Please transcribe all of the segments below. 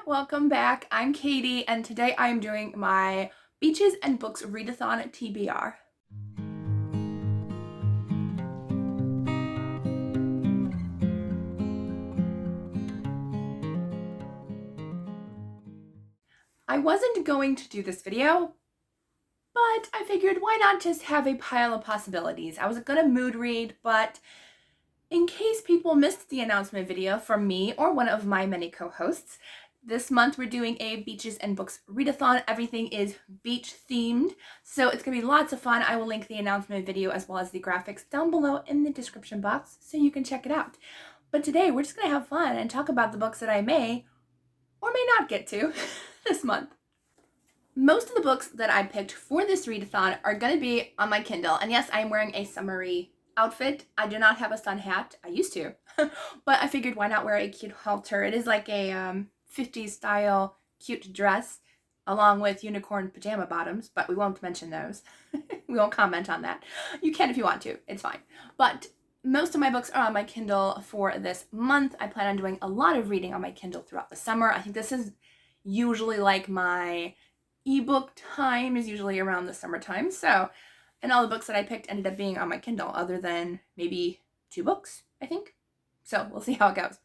welcome back. I'm Katie, and today I'm doing my Beaches and Books Readathon TBR. I wasn't going to do this video, but I figured why not just have a pile of possibilities. I was gonna mood read, but in case people missed the announcement video from me or one of my many co-hosts, this month we're doing a Beaches and Books Readathon. Everything is beach themed, so it's gonna be lots of fun. I will link the announcement video as well as the graphics down below in the description box so you can check it out. But today we're just gonna have fun and talk about the books that I may or may not get to this month. Most of the books that I picked for this readathon are gonna be on my Kindle, and yes, I'm wearing a summery outfit. I do not have a sun hat. I used to, but I figured why not wear a cute halter. It is like a 50s style cute dress along with unicorn pajama bottoms, but we won't mention those. We won't comment on that. You can if you want to, it's fine. But most of my books are on my Kindle for this month. I plan on doing a lot of reading on my Kindle throughout the summer. I think this is usually like my ebook time is usually around the summertime. So, and all the books that I picked ended up being on my Kindle other than maybe 2 books, I think. So we'll see how it goes.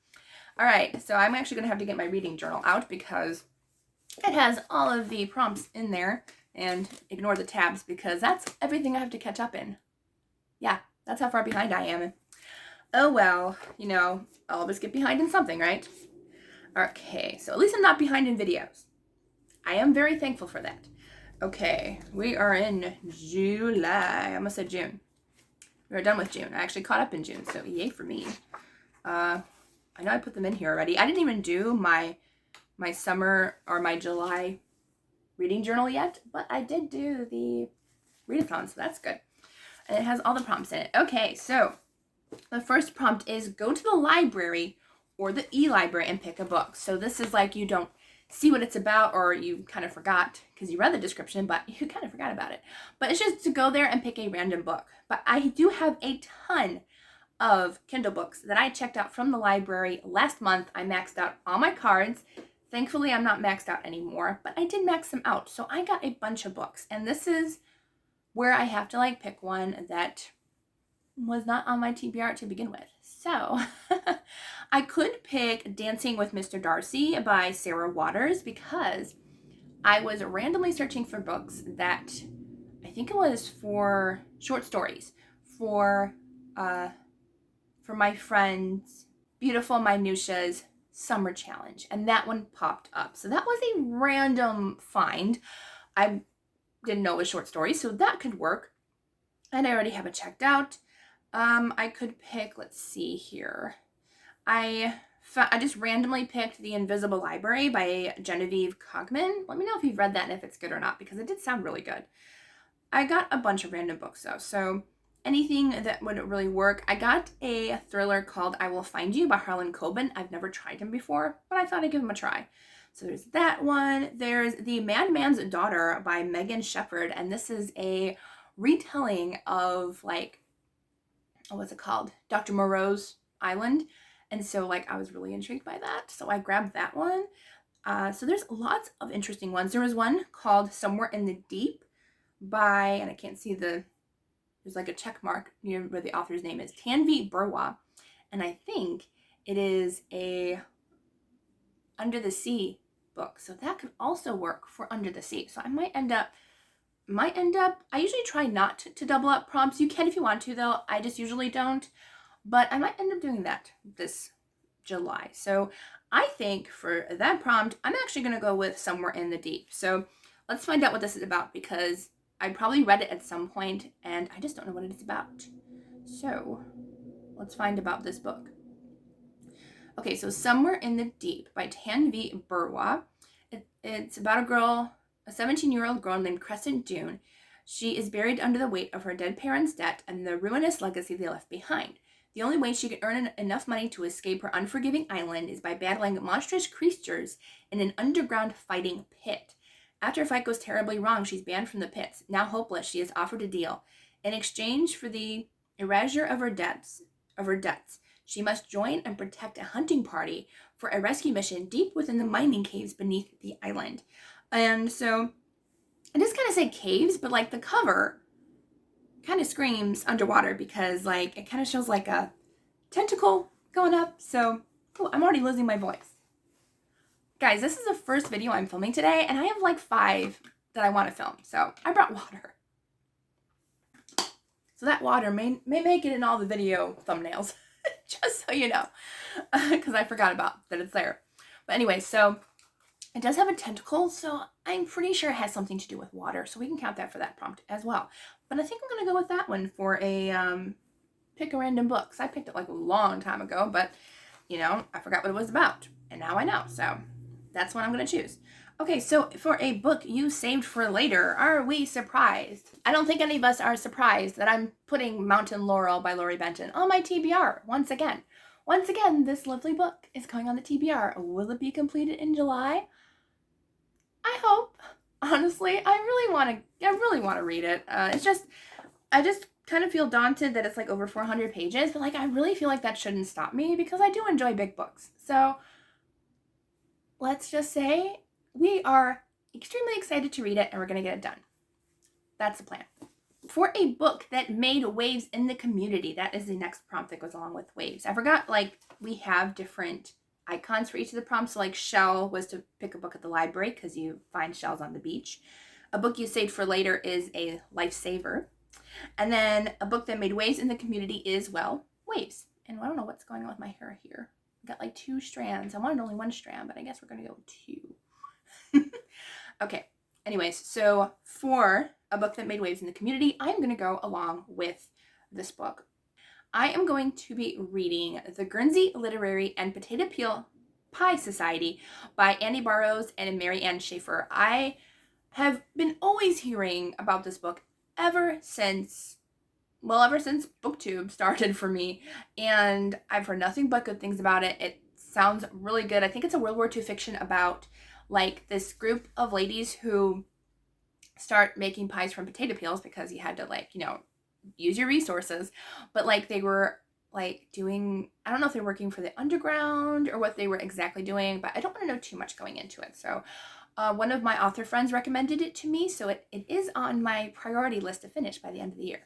All right, so I'm actually gonna have to get my reading journal out because it has all of the prompts in there, and ignore the tabs because that's everything I have to catch up in. Yeah, that's how far behind I am. Oh well, you know, I'll always get behind in something, right? Okay, so at least I'm not behind in videos. I am very thankful for that. Okay, we are in July. I almost said June. We're done with June. I actually caught up in June, so yay for me. I know I put them in here already. I didn't even do my summer or my July reading journal yet, but I did do the readathon, so that's good. And it has all the prompts in it. Okay, so the first prompt is go to the library or the e-library and pick a book. So this is like you don't see what it's about, or you kind of forgot because you read the description, but you kind of forgot about it. But it's just to go there and pick a random book. But I do have a ton of Kindle books that I checked out from the library last month. I maxed out all my cards. Thankfully, I'm not maxed out anymore, but I did max them out. So I got a bunch of books, and this is where I have to like pick one that was not on my TBR to begin with. So I could pick Dancing with Mr. Darcy by Sarah Waters because I was randomly searching for books that I think it was for short stories for my friend's Beautiful Minutia's Summer Challenge, and that one popped up. So that was a random find. I didn't know it was short stories, so that could work. And I already have it checked out. I could pick, let's see here. I just randomly picked The Invisible Library by Genevieve Cogman. Let me know if you've read that and if it's good or not, because it did sound really good. I got a bunch of random books though, so anything that would really work. I got a thriller called I Will Find You by Harlan Coben. I've never tried him before, but I thought I'd give him a try. So there's that one. There's The Madman's Daughter by Megan Shepherd, and this is a retelling of like, what's it called? Dr. Moreau's Island. And so like I was really intrigued by that. So I grabbed that one. So there's lots of interesting ones. There was one called Somewhere in the Deep by, and I can't see there's like a check mark near where the author's name is, Tanvi Burwa. And I think it is a Under the Sea book. So that could also work for Under the Sea. So I might end up, I usually try not to double up prompts. You can if you want to though. I just usually don't. But I might end up doing that this July. So I think for that prompt, I'm actually going to go with Somewhere in the Deep. So let's find out what this is about, because I probably read it at some point and I just don't know what it's about. So let's find about this book. Okay, so Somewhere in the Deep by Tanvi Burwa. It's about a girl, a 17-year-old girl named Crescent June. She is buried under the weight of her dead parents' debt and the ruinous legacy they left behind. The only way she can earn enough money to escape her unforgiving island is by battling monstrous creatures in an underground fighting pit. After a fight goes terribly wrong, she's banned from the pits. Now hopeless, she is offered a deal. In exchange for the erasure of her debts, she must join and protect a hunting party for a rescue mission deep within the mining caves beneath the island. And so it does kind of say caves, but like the cover kind of screams underwater because like it kind of shows like a tentacle going up. So I'm already losing my voice. Guys, this is the first video I'm filming today, and I have like 5 that I want to film. So I brought water. So that water may make it in all the video thumbnails, just so you know, because I forgot about that it's there. But anyway, so it does have a tentacle, so I'm pretty sure it has something to do with water, so we can count that for that prompt as well. But I think I'm going to go with that one for a pick a random book. So I picked it like a long time ago, but, you know, I forgot what it was about, and now I know, so that's what I'm going to choose. Okay, so for a book you saved for later, are we surprised? I don't think any of us are surprised that I'm putting Mountain Laurel by Lori Benton on my TBR once again. Once again, this lovely book is going on the TBR. Will it be completed in July? I hope. Honestly, I really want to read it. I just kind of feel daunted that it's like over 400 pages, but like I really feel like that shouldn't stop me because I do enjoy big books. So let's just say we are extremely excited to read it, and we're going to get it done. That's the plan. For a book that made waves in the community, that is the next prompt that goes along with waves. I forgot, like, we have different icons for each of the prompts. So, like, shell was to pick a book at the library because you find shells on the beach. A book you saved for later is a lifesaver. And then a book that made waves in the community is, well, waves. And I don't know what's going on with my hair here. I got like 2 strands. I wanted only 1 strand, but I guess we're going to go with 2. Okay, anyways, so for a book that made waves in the community, I'm going to go along with this book. I am going to be reading The Guernsey Literary and Potato Peel Pie Society by Annie Barrows and Mary Ann Schaefer. I have been always hearing about this book ever since BookTube started for me, and I've heard nothing but good things about it. It sounds really good. I think it's a World War II fiction about like this group of ladies who start making pies from potato peels because you had to, like, you know, use your resources, but like they were like doing, I don't know if they're working for the underground or what they were exactly doing, but I don't want to know too much going into it. So one of my author friends recommended it to me, so it is on my priority list to finish by the end of the year.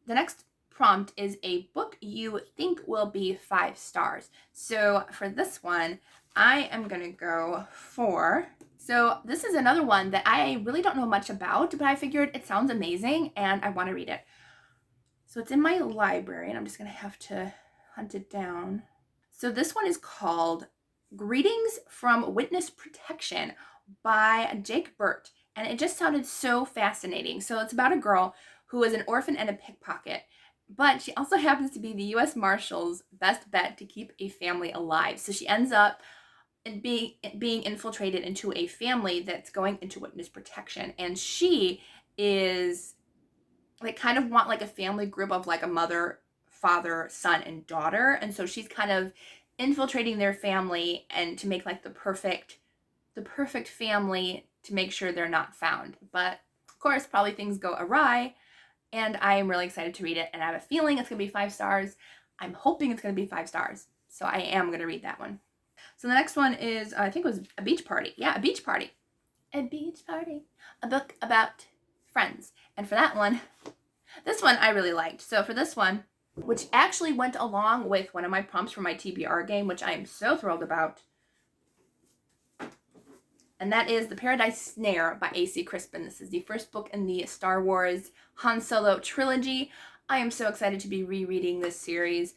The next prompt is a book you think will be 5 stars. So for this one, I am going to go for, so this is another one that I really don't know much about, but I figured it sounds amazing and I want to read it. So it's in my library, and I'm just going to have to hunt it down. So this one is called Greetings from Witness Protection by Jake Burt, and it just sounded so fascinating. So it's about a girl who is an orphan and a pickpocket, but she also happens to be the U.S. Marshals' best bet to keep a family alive. So she ends up being infiltrated into a family that's going into witness protection, and she is like kind of want like a family group of like a mother, father, son, and daughter, and so she's kind of infiltrating their family and to make like the perfect family to make sure they're not found. But of course, probably things go awry, and I am really excited to read it, and I have a feeling it's going to be 5 stars. I'm hoping it's going to be 5 stars, so I am going to read that one. So the next one is, I think it was A Beach Party. Yeah, A Beach Party. A Beach Party. A book about friends. And for that one, this one I really liked. So for this one, which actually went along with one of my prompts for my TBR game, which I am so thrilled about, and that is The Paradise Snare by A.C. Crispin. This is the first book in the Star Wars Han Solo trilogy. I am so excited to be rereading this series.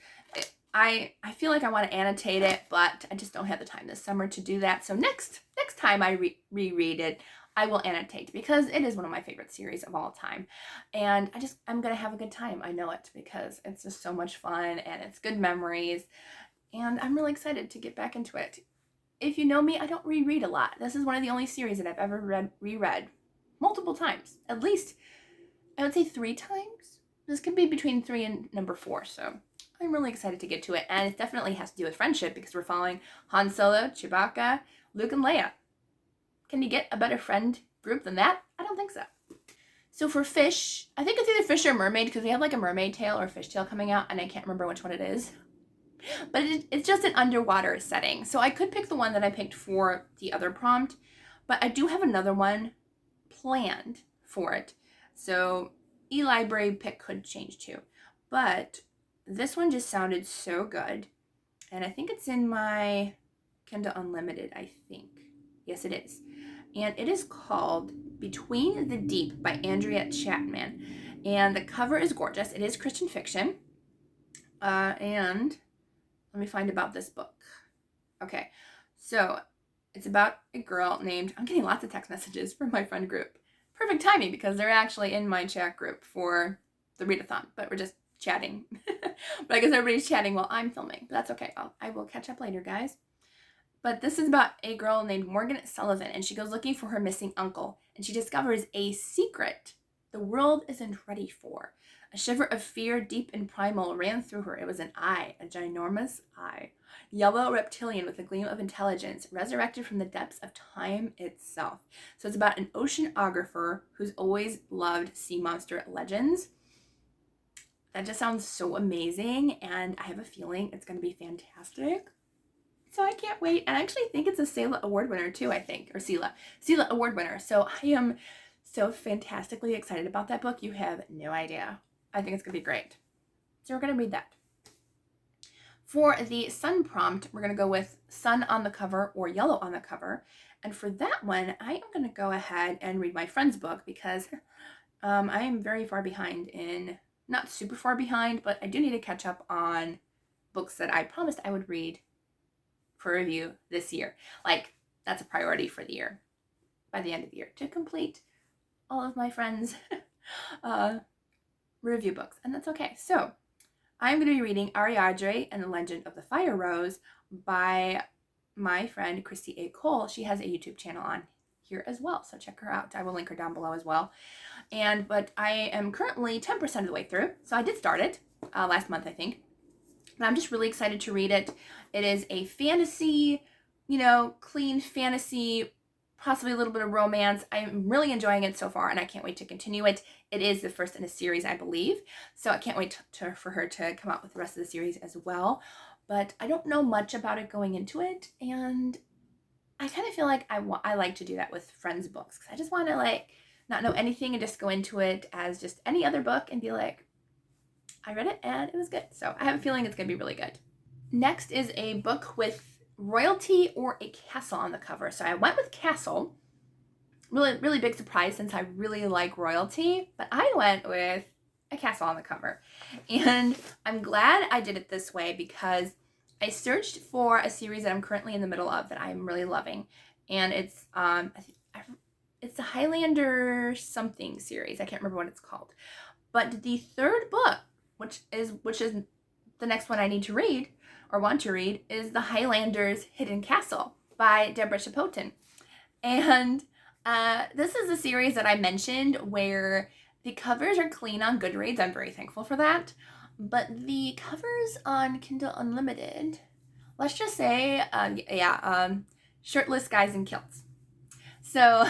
I feel like I want to annotate it, but I just don't have the time this summer to do that. So next time I reread it, I will annotate because it is one of my favorite series of all time. And I'm going to have a good time. I know it because it's just so much fun and it's good memories. And I'm really excited to get back into it. If you know me, I don't reread a lot. This is one of the only series that I've ever reread multiple times. At least, I would say 3 times. This could be between 3 and number 4, so I'm really excited to get to it. And it definitely has to do with friendship because we're following Han Solo, Chewbacca, Luke, and Leia. Can you get a better friend group than that? I don't think so. So for fish, I think it's either fish or mermaid because we have like a mermaid tail or fish tail coming out, and I can't remember which one it is. But it's just an underwater setting. So I could pick the one that I picked for the other prompt, but I do have another one planned for it. So e-library pick could change too. But this one just sounded so good. And I think it's in my Kindle Unlimited, I think. Yes, it is. And it is called Between the Deep by Andrea Chapman. And the cover is gorgeous. It is Christian fiction. And let me find about this book. Okay, so it's about a girl named, I'm getting lots of text messages from my friend group. Perfect timing because they're actually in my chat group for the readathon, but we're just chatting. But I guess everybody's chatting while I'm filming, but that's okay. I will catch up later, guys. But this is about a girl named Morgan Sullivan, and she goes looking for her missing uncle, and she discovers a secret the world isn't ready for. A shiver of fear, deep and primal, ran through her. It was an eye, a ginormous eye. Yellow reptilian with a gleam of intelligence, resurrected from the depths of time itself. So it's about an oceanographer who's always loved sea monster legends. That just sounds so amazing, and I have a feeling it's going to be fantastic. So I can't wait. And I actually think it's a CELA award winner too, I think. Or CELA award winner. So I am so fantastically excited about that book. You have no idea. I think it's going to be great. So we're going to read that. For the sun prompt, we're going to go with sun on the cover or yellow on the cover. And for that one, I am going to go ahead and read my friend's book because I am very far behind in, not super far behind, but I do need to catch up on books that I promised I would read for review this year. Like, that's a priority for the year, by the end of the year, to complete all of my friends' review books, and that's okay. So I'm going to be reading Ariadne and the Legend of the Fire Rose by my friend Christy A. Cole. She has a YouTube channel on here as well, so check her out. I will link her down below as well. But I am currently 10% of the way through, so I did start it last month, I think. And I'm just really excited to read it. It is a fantasy, clean fantasy, possibly a little bit of romance. I'm really enjoying it so far, and I can't wait to continue it. It is the first in a series, I believe. So I can't wait for her to come out with the rest of the series as well. But I don't know much about it going into it, and I kind of feel like I like to do that with friends' books, because I just want to not know anything and just go into it as just any other book and be like, I read it and it was good. So I have a feeling it's going to be really good. Next is a book with royalty or a castle on the cover. So I went with castle. Really, really big surprise since I really like royalty, but I went with a castle on the cover. And I'm glad I did it this way because I searched for a series that I'm currently in the middle of that I'm really loving. And it's the Highlander something series. I can't remember what it's called. But the third book, which is the next one I need to read or want to read, is The Highlander's Hidden Castle by Deborah Chapotin. And this is a series that I mentioned where the covers are clean on Goodreads. I'm very thankful for that. But the covers on Kindle Unlimited, let's just say, shirtless guys in kilts. So,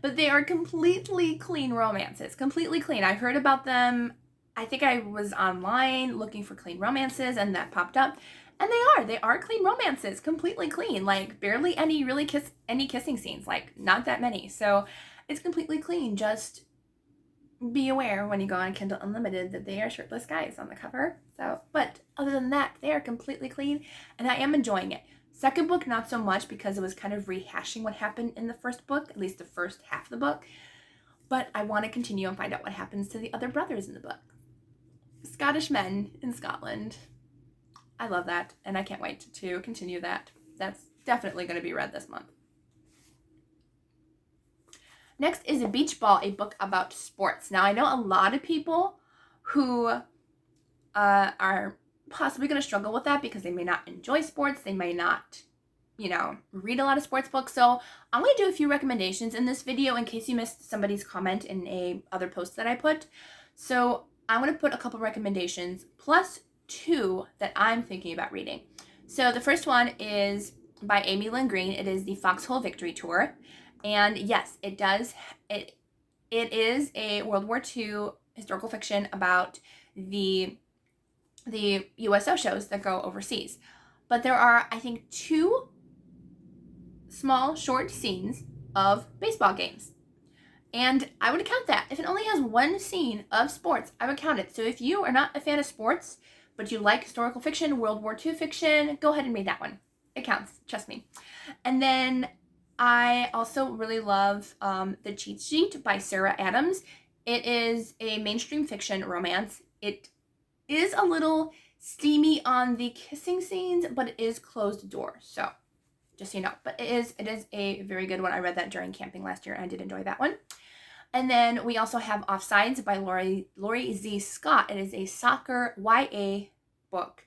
but they are completely clean romances. Completely clean. I've heard about them. I think I was online looking for clean romances and that popped up. And they are clean romances, completely clean, like barely any kissing scenes, like not that many. So it's completely clean. Just be aware when you go on Kindle Unlimited that they are shirtless guys on the cover. So, but other than that, they are completely clean and I am enjoying it. Second book, not so much because it was kind of rehashing what happened in the first book, at least the first half of the book. But I want to continue and find out what happens to the other brothers in the book. Scottish men in Scotland. I love that, and I can't wait to continue that. That's definitely going to be read this month. Next is A Beach Ball, a book about sports. Now, I know a lot of people who are possibly going to struggle with that because they may not enjoy sports. They may not, read a lot of sports books. So I'm going to do a few recommendations in this video in case you missed somebody's comment in a other post that I put. So I'm going to put a couple recommendations plus 2 that I'm thinking about reading. So the first one is by Amy Lynn Green. It is the Foxhole Victory Tour. And yes, it is a World War II historical fiction about the the USO shows that go overseas. But there are, I think, 2 small short scenes of baseball games. And I would count that. If it only has 1 scene of sports, I would count it. So if you are not a fan of sports, but you like historical fiction, World War II fiction, go ahead and read that one. It counts, trust me. And then I also really love The Cheat Sheet by Sarah Adams. It is a mainstream fiction romance. It is a little steamy on the kissing scenes, but it is closed door. So just so you know. But it is a very good one. I read that during camping last year and I did enjoy that one. And then we also have Offsides by Lori Z. Scott. It is a soccer YA book.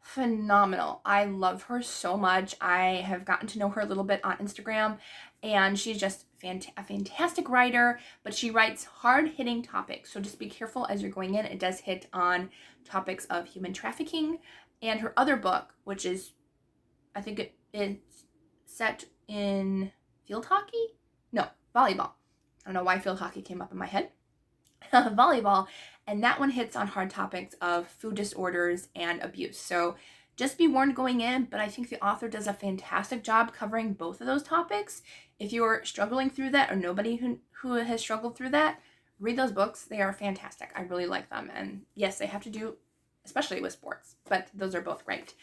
Phenomenal. I love her so much. I have gotten to know her a little bit on Instagram, and she's just a fantastic writer, but she writes hard-hitting topics. So just be careful as you're going in. It does hit on topics of human trafficking. And her other book, which is, I think it's set in field hockey? No, volleyball. I don't know why field hockey came up in my head. Volleyball, and that one hits on hard topics of food disorders and abuse. So just be warned going in, but I think the author does a fantastic job covering both of those topics. If you're struggling through that or nobody who has struggled through that, read those books. They are fantastic. I really like them. And yes, they have to do, especially with sports, but those are both great.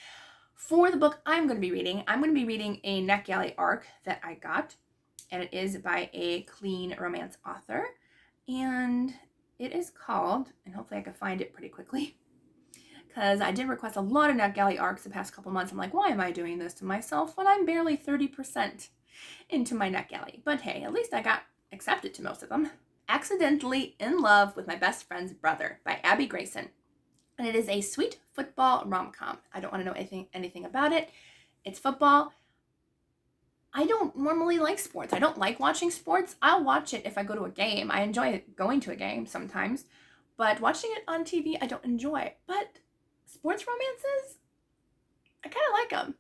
For the book I'm going to be reading a NetGalley arc that I got, and it is by a clean romance author. And it is called, and hopefully I can find it pretty quickly, because I did request a lot of NetGalley arcs the past couple months. I'm like, why am I doing this to myself when I'm barely 30% into my NetGalley? But hey, at least I got accepted to most of them. Accidentally in Love with My Best Friend's Brother by Abby Grayson. And it is a sweet football rom-com. I don't want to know anything about it. It's football. I don't normally like sports. I don't like watching sports. I'll watch it if I go to a game. I enjoy going to a game sometimes. But watching it on TV, I don't enjoy. But sports romances, I kind of like them.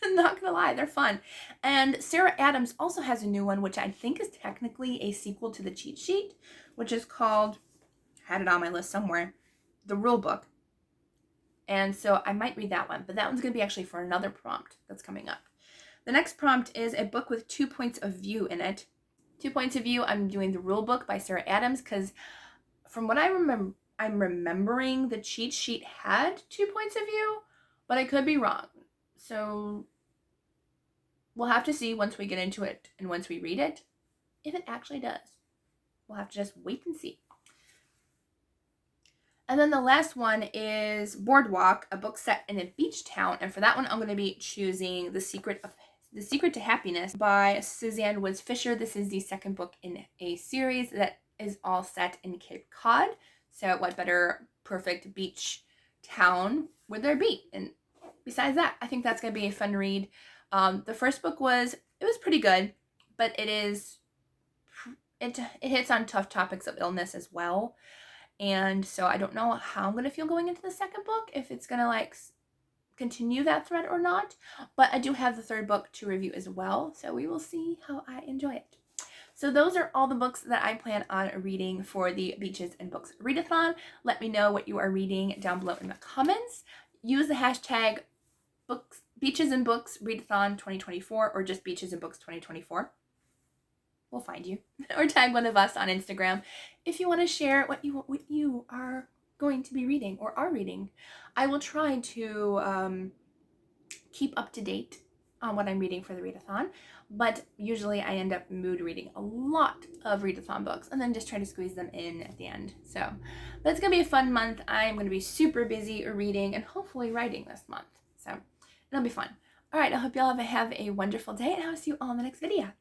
I'm not going to lie. They're fun. And Sarah Adams also has a new one, which I think is technically a sequel to The Cheat Sheet, which is called, I had it on my list somewhere, The Rule Book. And so I might read that one. But that one's going to be actually for another prompt that's coming up. The next prompt is a book with 2 points of view in it. 2 points of view, I'm doing The Rule Book by Sarah Adams, because from what I'm remembering The Cheat Sheet had 2 points of view, but I could be wrong. So we'll have to see once we get into it and once we read it, if it actually does. We'll have to just wait and see. And then the last one is Boardwalk, a book set in a beach town. And for that one, I'm going to be choosing The Secret to Happiness by Suzanne Woods Fisher. This is the second book in a series that is all set in Cape Cod. So what better perfect beach town would there be? And besides that, I think that's going to be a fun read. The first book was pretty good, but it hits on tough topics of illness as well. And so I don't know how I'm going to feel going into the second book, if it's going to continue that thread or not. But I do have the third book to review as well, so we will see how I enjoy it. So those are all the books that I plan on reading for the Beaches and Books Readathon. Let me know what you are reading down below in the comments. Use the hashtag Beaches and Books Readathon 2024 or just Beaches and Books 2024. We'll find you. Or tag one of us on Instagram if you want to share what you are going to be reading or are reading. I will try to keep up to date on what I'm reading for the Readathon, but usually I end up mood reading a lot of Readathon books and then just try to squeeze them in at the end. So, but it's going to be a fun month. I'm going to be super busy reading and hopefully writing this month. So it'll be fun. All right, I hope y'all have a wonderful day, and I'll see you all in the next video.